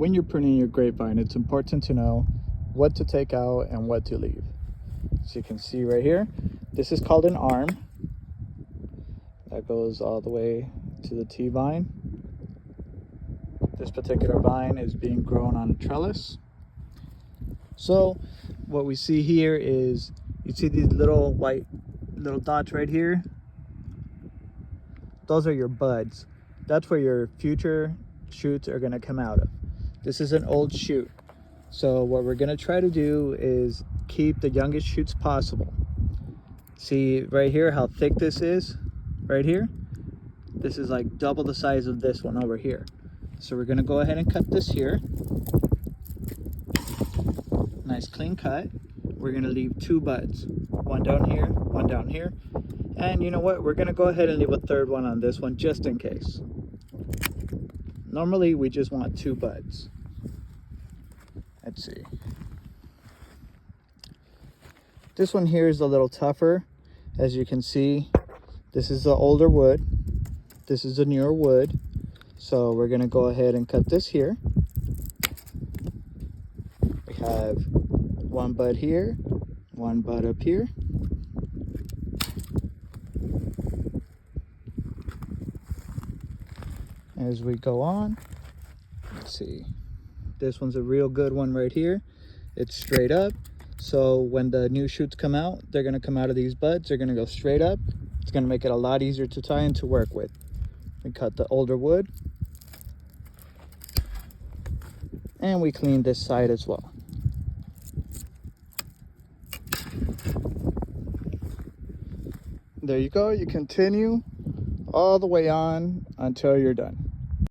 when you're pruning your grapevine, it's important to know what to take out and what to leave. So you can see right here, this is called an arm. That goes all the way to the T-vine. This particular vine is being grown on a trellis. So what we see here is, you see these little white dots right here? Those are your buds. That's where your future shoots are gonna come out of. This is an old shoot. So what we're gonna try to do is keep the youngest shoots possible. See right here how thick this is? Right here? This is like double the size of this one over here. So we're gonna go ahead and cut this here. Nice clean cut. We're gonna leave 2 buds. One down here, one down here. And you know what? We're gonna go ahead and leave a 3rd one on this one just in case. Normally we just want 2 buds. Let's see. This one here is a little tougher. As you can see, this is the older wood. This is the newer wood. So we're gonna go ahead and cut this here. We have 1 bud here, 1 bud up here. As we go on, let's see. This one's a real good one right here. It's straight up. So when the new shoots come out, they're gonna come out of these buds. They're gonna go straight up. It's gonna make it a lot easier to tie and to work with. We cut the older wood. And we clean this side as well. There you go. You continue all the way on until you're done.